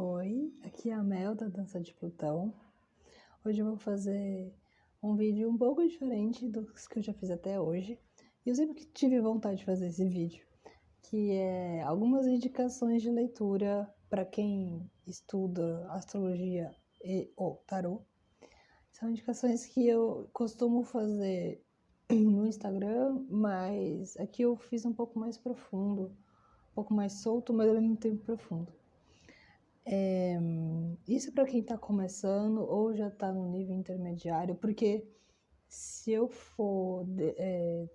Oi, aqui é a Mel da Dança de Plutão. Hoje eu vou fazer um vídeo um pouco diferente dos que eu já fiz até hoje. E eu sempre que tive vontade de fazer esse vídeo, que é algumas indicações de leitura para quem estuda astrologia e ou tarô. São indicações que eu costumo fazer no Instagram, mas aqui eu fiz um pouco mais profundo, um pouco mais solto, mas ao mesmo tempo profundo. Isso para quem está começando ou já está no nível intermediário, porque se eu for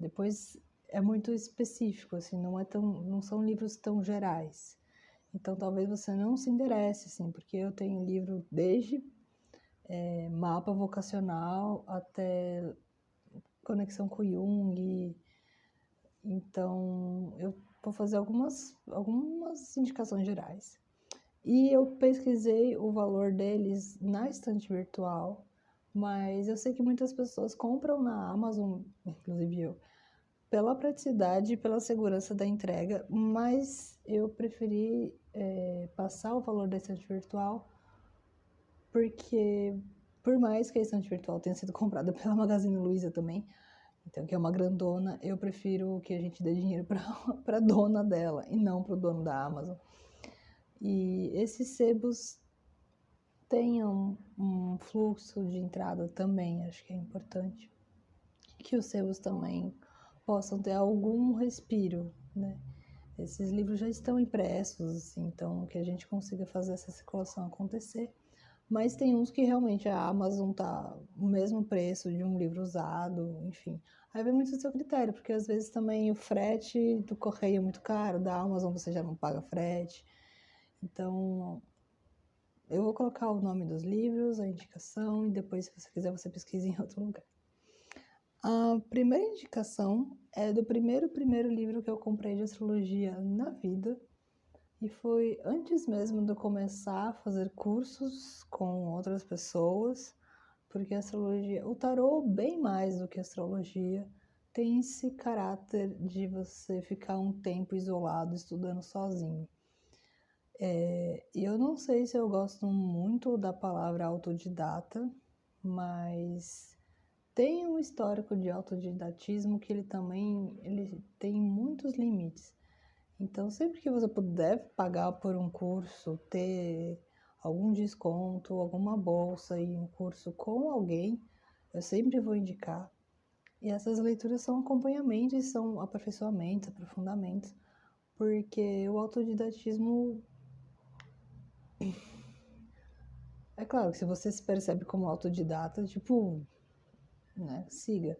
depois é muito específico, assim, não são livros tão gerais. Então talvez você não se interesse, assim, porque eu tenho livro desde mapa vocacional até conexão com Jung. Então eu vou fazer algumas indicações gerais. E eu pesquisei o valor deles na estante virtual, mas eu sei que muitas pessoas compram na Amazon, inclusive eu, pela praticidade e pela segurança da entrega, mas eu preferi passar o valor da estante virtual, porque por mais que a estante virtual tenha sido comprada pela Magazine Luiza também, então que é uma grandona, eu prefiro que a gente dê dinheiro para a dona dela e não para o dono da Amazon. E esses sebos tenham um fluxo de entrada também, acho que é importante. Que os sebos também possam ter algum respiro, né? Esses livros já estão impressos, assim, então que a gente consiga fazer essa circulação acontecer. Mas tem uns que realmente a Amazon tá o mesmo preço de um livro usado, enfim. Aí vem muito do seu critério, porque às vezes também o frete do correio é muito caro, da Amazon você já não paga frete. Então, eu vou colocar o nome dos livros, a indicação, e depois, se você quiser, você pesquisa em outro lugar. A primeira indicação é do primeiro livro que eu comprei de astrologia na vida, e foi antes mesmo de eu começar a fazer cursos com outras pessoas, porque a astrologia, o tarô, bem mais do que a astrologia, tem esse caráter de você ficar um tempo isolado, estudando sozinho. E eu não sei se eu gosto muito da palavra autodidata, mas tem um histórico de autodidatismo que ele tem muitos limites. Então, sempre que você puder pagar por um curso, ter algum desconto, alguma bolsa e um curso com alguém, eu sempre vou indicar. E essas leituras são acompanhamentos, são aperfeiçoamentos, aprofundamentos, porque o autodidatismo, é claro que se você se percebe como autodidata, tipo, né, siga.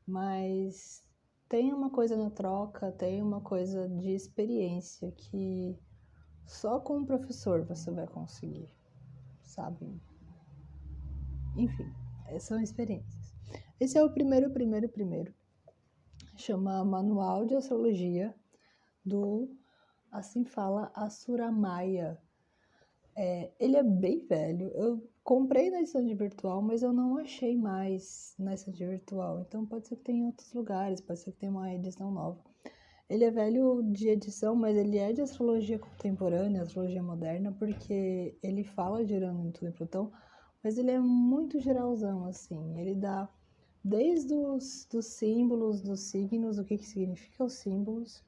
Mas tem uma coisa na troca, tem uma coisa de experiência que só com o professor você vai conseguir, sabe? Enfim, são experiências. Esse é o primeiro. Chama Manual de Astrologia do, assim fala, Assuramaya. Ele é bem velho. Eu comprei na estante virtual, mas eu não achei mais na estante virtual. Então pode ser que tenha em outros lugares, pode ser que tenha uma edição nova. Ele é velho de edição, mas ele é de astrologia contemporânea, astrologia moderna, porque ele fala de Urano, Netuno e Plutão, mas ele é muito geralzão, assim. Ele dá desde dos símbolos, dos signos, o que significa os símbolos,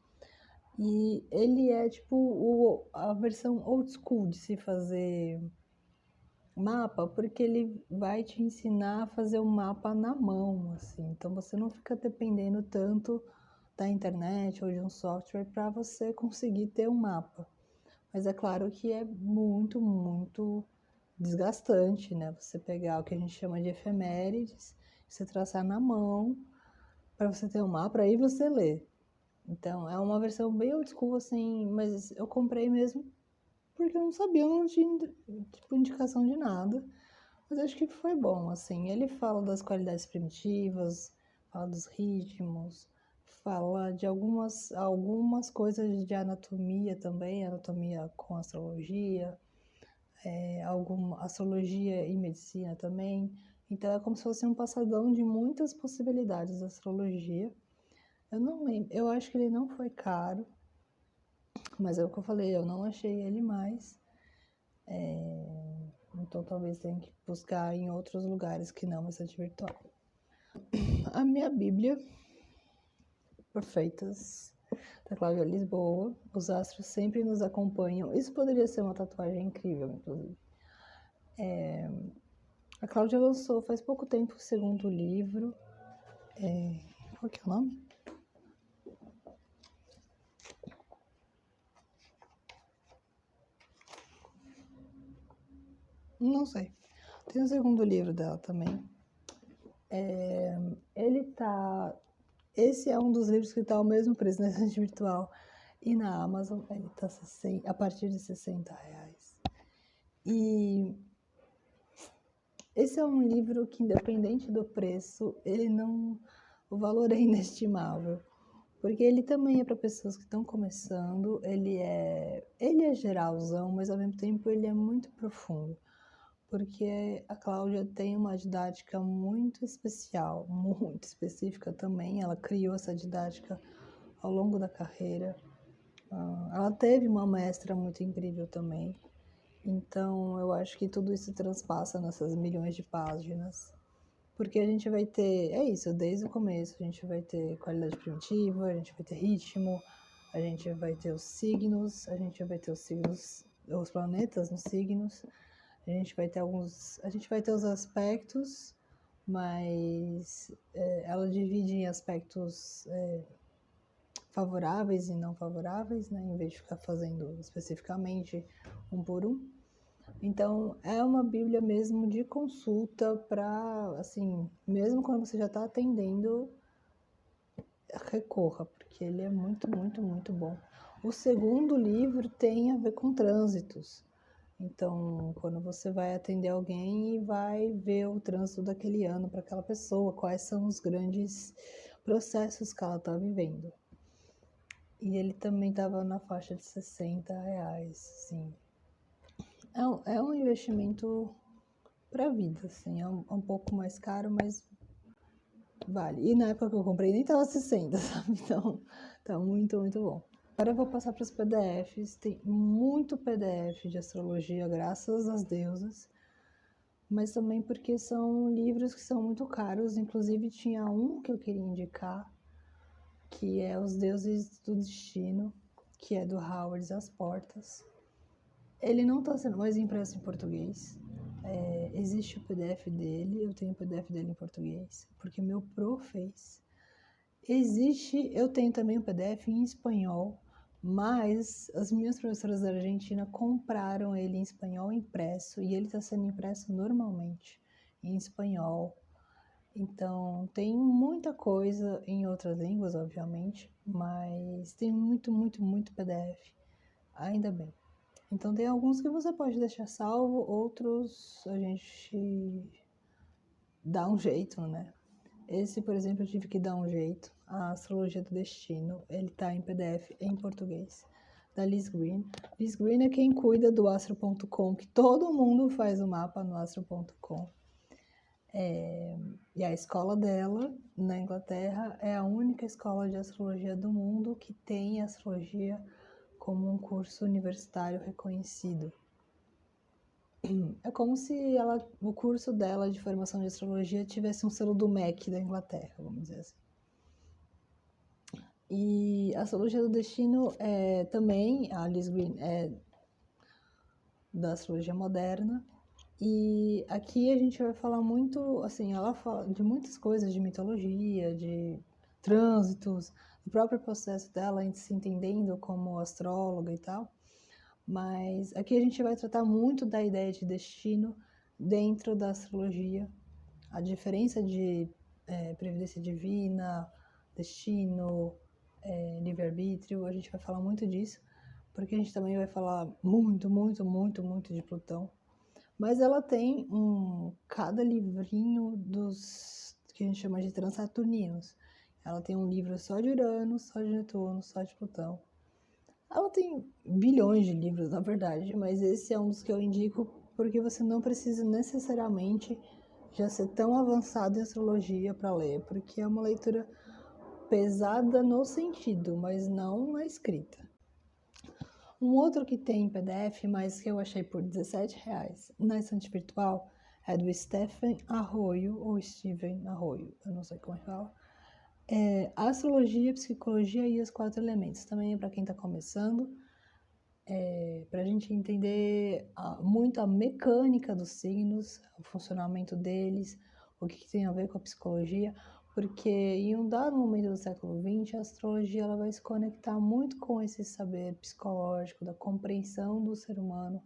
e ele é tipo a versão old school de se fazer mapa, porque ele vai te ensinar a fazer o mapa na mão, assim. Então você não fica dependendo tanto da internet ou de um software para você conseguir ter um mapa. Mas é claro que é muito desgastante, né? Você pegar o que a gente chama de efemérides, você traçar na mão para você ter um mapa, aí você lê. Então, é uma versão bem old school, assim, mas eu comprei mesmo porque eu não sabia, eu não tinha, tipo, indicação de nada. Mas acho que foi bom, assim. Ele fala das qualidades primitivas, fala dos ritmos, fala de algumas coisas de anatomia também, anatomia com astrologia, alguma astrologia e medicina também. Então é como se fosse um passadão de muitas possibilidades da astrologia. Eu não lembro, eu acho que ele não foi caro, mas é o que eu falei, eu não achei ele mais. então talvez tenha que buscar em outros lugares que não bastante virtual. A minha Bíblia, Perfeitas, da Cláudia Lisboa. Os astros sempre nos acompanham. Isso poderia ser uma tatuagem incrível, inclusive. A Cláudia lançou faz pouco tempo o segundo livro. Qual que é o nome? Não sei. Tem o segundo livro dela também. Esse é um dos livros que está ao mesmo preço na estante virtual. E na Amazon ele está a partir de R$60. E esse é um livro que, independente do preço, o valor é inestimável. Porque ele também é para pessoas que estão começando, ele é geralzão, mas ao mesmo tempo ele é muito profundo. Porque a Cláudia tem uma didática muito especial, muito específica também. Ela criou essa didática ao longo da carreira. Ela teve uma mestra muito incrível também. Então, eu acho que tudo isso transpassa nessas milhões de páginas. Porque a gente vai ter, desde o começo, a gente vai ter qualidade primitiva, a gente vai ter ritmo, a gente vai ter os signos, os planetas nos signos, a gente vai ter os aspectos, mas ela divide em aspectos favoráveis e não favoráveis, né, em vez de ficar fazendo especificamente um por um. Então, é uma Bíblia mesmo de consulta para, assim, mesmo quando você já está atendendo, recorra, porque ele é muito, muito, muito bom. O segundo livro tem a ver com trânsitos. Então, quando você vai atender alguém e vai ver o trânsito daquele ano para aquela pessoa, quais são os grandes processos que ela está vivendo. E ele também estava na faixa de R$60, assim. É um investimento para a vida, assim, é um pouco mais caro, mas vale. E na época que eu comprei nem estava 60, sabe? Então, tá muito, muito bom. Agora eu vou passar para os PDFs. Tem muito PDF de astrologia, graças às deusas, mas também porque são livros que são muito caros. Inclusive, tinha um que eu queria indicar, que é Os Deuses do Destino, que é do Howard As Portas. Ele não está sendo mais impresso em português. Existe o PDF dele, eu tenho o PDF dele em português, porque meu pro fez. Eu tenho também o PDF em espanhol, mas as minhas professoras da Argentina compraram ele em espanhol impresso, e ele está sendo impresso normalmente em espanhol. Então, tem muita coisa em outras línguas, obviamente, mas tem muito, muito, muito PDF, ainda bem. Então, tem alguns que você pode deixar salvo, outros a gente dá um jeito, né? Esse, por exemplo, eu tive que dar um jeito. A Astrologia do Destino, ele tá em PDF em português, da Liz Green. Liz Green é quem cuida do astro.com, que todo mundo faz o mapa no astro.com. E a escola dela, na Inglaterra, é a única escola de astrologia do mundo que tem astrologia como um curso universitário reconhecido. É como se o curso dela de formação de astrologia tivesse um selo do MEC da Inglaterra, vamos dizer assim. E a Astrologia do Destino também, a Liz Green é da astrologia moderna. E aqui a gente vai falar muito, assim, ela fala de muitas coisas, de mitologia, de trânsitos, do próprio processo dela em se entendendo como astróloga e tal. Mas aqui a gente vai tratar muito da ideia de destino dentro da astrologia, a diferença de previdência divina, destino, livre-arbítrio. A gente vai falar muito disso, porque a gente também vai falar muito, muito, muito, muito de Plutão. Mas ela tem cada livrinho dos que a gente chama de transaturninos. Ela tem um livro só de Urano, só de Netuno, só de Plutão. Ela tem bilhões de livros, na verdade, mas esse é um dos que eu indico porque você não precisa necessariamente já ser tão avançado em astrologia para ler, porque é uma leitura pesada no sentido, mas não na escrita. Um outro que tem em PDF, mas que eu achei por R$17 na estante virtual, é do Stephen Arroyo, ou Steven Arroyo, eu não sei como é que fala. Astrologia, Psicologia e os 4 Elementos. Também é para quem está começando, para a gente entender muito a mecânica dos signos, o funcionamento deles, o que tem a ver com a psicologia, porque em um dado momento do século XX, a astrologia ela vai se conectar muito com esse saber psicológico, da compreensão do ser humano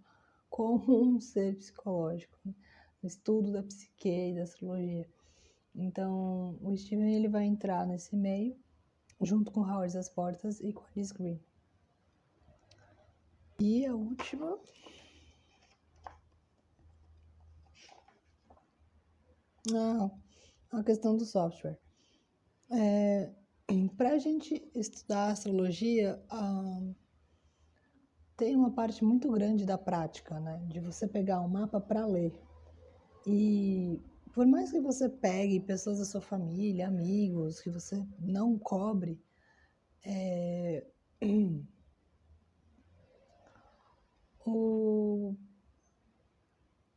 como um ser psicológico, né? O estudo da psique e da astrologia. Então, o Steven ele vai entrar nesse meio, junto com Howard das Portas e com Alice Green. E a última... a questão do software. Para a gente estudar astrologia, tem uma parte muito grande da prática, né? De você pegar um mapa para ler. E por mais que você pegue pessoas da sua família, amigos, que você não cobre,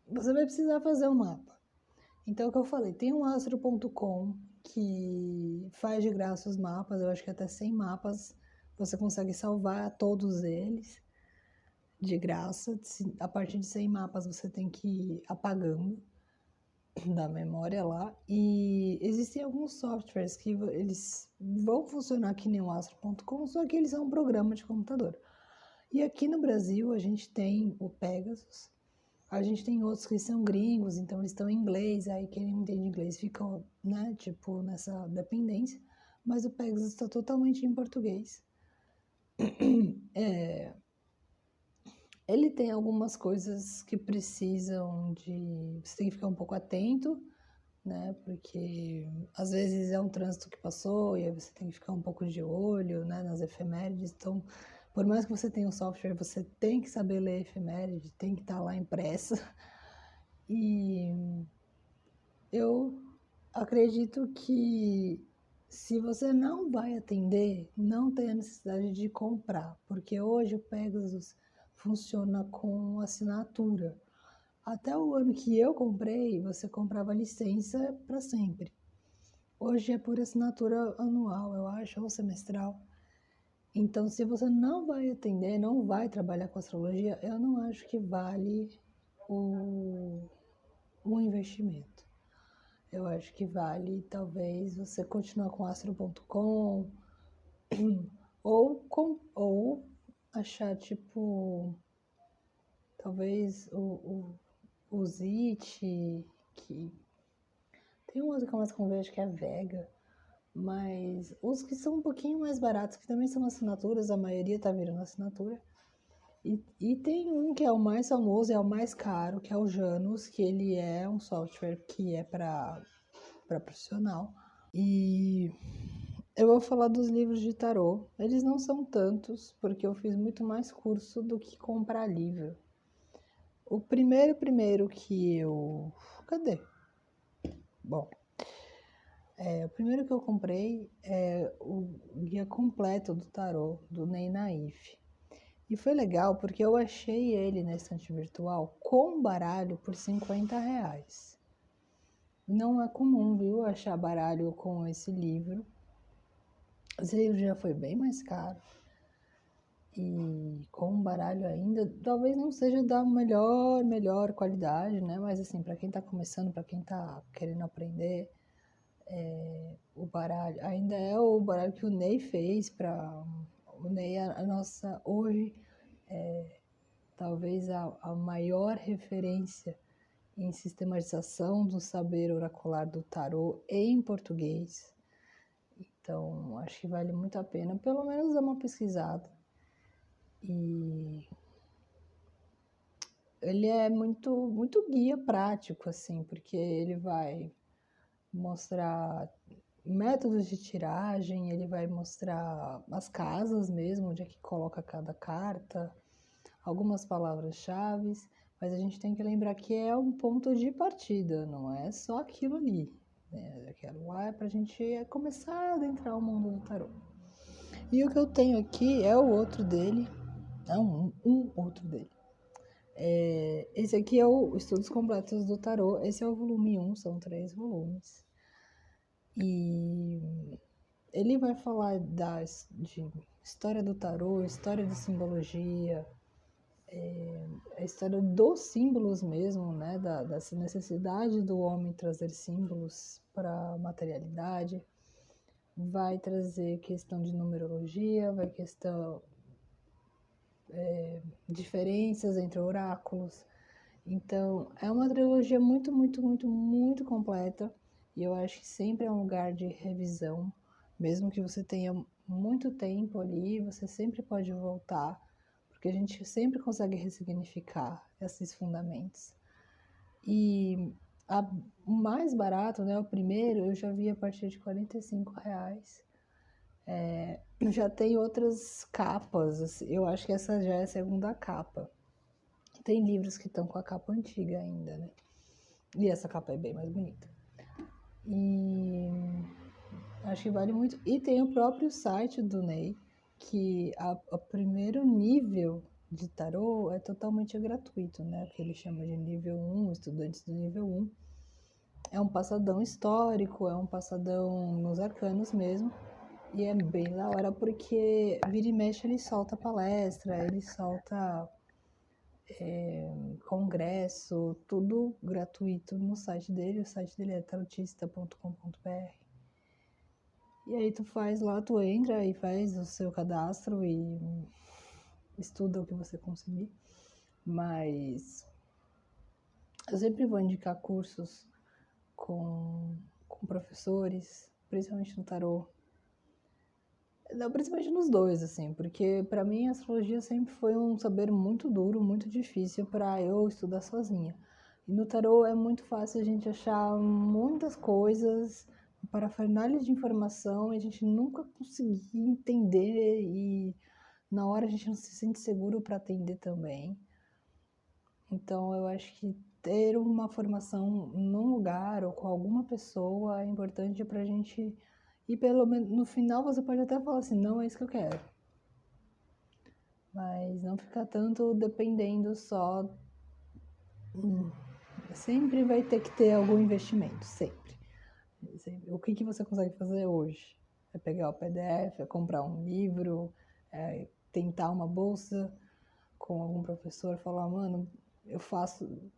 você vai precisar fazer um mapa. Então, é o que eu falei, tem um astro.com que faz de graça os mapas, eu acho que até 100 mapas você consegue salvar todos eles de graça. A partir de 100 mapas você tem que ir apagando da memória lá. E existem alguns softwares que eles vão funcionar que nem o astro.com, só que eles são um programa de computador. E aqui no Brasil a gente tem o Pegasus. A gente tem outros que são gringos, então eles estão em inglês, aí quem não entende inglês fica, né, tipo, nessa dependência. Mas o Pegasus está totalmente em português. Ele tem algumas coisas que precisam de... Você tem que ficar um pouco atento, né, porque às vezes é um trânsito que passou e aí você tem que ficar um pouco de olho, né, nas efemérides. Então, por mais que você tenha um software, você tem que saber ler efeméride, tem que estar lá impressa. E eu acredito que se você não vai atender, não tem a necessidade de comprar, porque hoje o Pegasus funciona com assinatura. Até o ano que eu comprei, você comprava licença para sempre. Hoje é por assinatura anual, eu acho, ou semestral. Então, se você não vai atender, não vai trabalhar com astrologia, eu não acho que vale o investimento. Eu acho que vale, talvez, você continuar com astro.com ou achar, tipo, talvez o Zit, que tem uma música mais converte que é Vega, mas os que são um pouquinho mais baratos, que também são assinaturas, a maioria tá virando assinatura. E tem um que é o mais famoso, é o mais caro, que é o Janus, que ele é um software que é para profissional. E eu vou falar dos livros de tarô. Eles não são tantos, porque eu fiz muito mais curso do que comprar livro. O primeiro que eu... Cadê? Bom, o primeiro que eu comprei é o guia completo do tarô, do Ney Naif. E foi legal porque eu achei ele na estante virtual com baralho por R$50. Não é comum, viu, achar baralho com esse livro. Esse livro já foi bem mais caro. E com baralho ainda, talvez não seja da melhor qualidade, né? Mas assim, para quem tá começando, para quem tá querendo aprender, o baralho ainda é o baralho que o Ney fez para... O Ney, a nossa, hoje... talvez a maior referência em sistematização do saber oracular do tarô em português. Então, acho que vale muito a pena, pelo menos dar uma pesquisada. E ele é muito guia prático, assim, porque ele vai mostrar métodos de tiragem, ele vai mostrar as casas mesmo, onde é que coloca cada carta, algumas palavras-chave, mas a gente tem que lembrar que é um ponto de partida, não é só aquilo ali. Né? Aquilo lá é pra gente começar a adentrar o mundo do tarô. E o que eu tenho aqui é o outro dele, um outro dele. Esse aqui é o Estudos Completos do Tarô. Esse é o volume 1, são 3 volumes. E ele vai falar de história do tarô, história de simbologia, a história dos símbolos mesmo, né? Dessa necessidade do homem trazer símbolos para a materialidade. Vai trazer questão de numerologia, vai questão diferenças entre oráculos. Então, é uma trilogia muito, muito, muito, muito completa. E eu acho que sempre é um lugar de revisão. Mesmo que você tenha muito tempo ali, você sempre pode voltar. Porque a gente sempre consegue ressignificar esses fundamentos. E o mais barato, né, o primeiro, eu já vi a partir de R$ 45. Já tem outras capas, assim, eu acho que essa já é a segunda capa. Tem livros que estão com a capa antiga ainda, né? E essa capa é bem mais bonita. E acho que vale muito. E tem o próprio site do Ney, que o primeiro nível de tarô é totalmente gratuito, né? O que ele chama de nível 1, estudantes do nível 1. É um passadão histórico, é um passadão nos arcanos mesmo. E é bem da hora porque vira e mexe ele solta palestra, ele solta congresso, tudo gratuito no site dele. O site dele é tarotista.com.br. E aí tu faz lá, tu entra e faz o seu cadastro e estuda o que você conseguir. Mas eu sempre vou indicar cursos com professores, principalmente no tarô. Não, principalmente nos dois, assim, porque para mim a astrologia sempre foi um saber muito duro, muito difícil para eu estudar sozinha. E no tarô é muito fácil a gente achar muitas coisas, parafernália de informação, e a gente nunca conseguir entender e na hora a gente não se sente seguro para atender também. Então eu acho que ter uma formação num lugar ou com alguma pessoa é importante para a gente. E pelo menos no final você pode até falar assim, não é isso que eu quero. Mas não ficar tanto dependendo só. Sempre vai ter que ter algum investimento, sempre. O que você consegue fazer hoje? É pegar o PDF, é comprar um livro, é tentar uma bolsa com algum professor, falar, mano, eu faço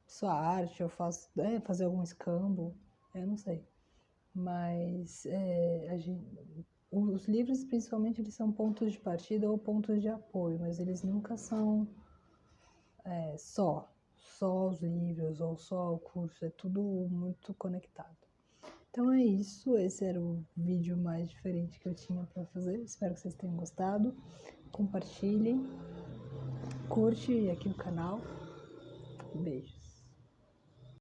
sua arte, eu faço fazer algum escambo, eu não sei. Mas os livros, principalmente, eles são pontos de partida ou pontos de apoio, mas eles nunca são só os livros ou só o curso, é tudo muito conectado. Então é isso, esse era o vídeo mais diferente que eu tinha para fazer, espero que vocês tenham gostado, compartilhem, curte aqui o canal, beijos.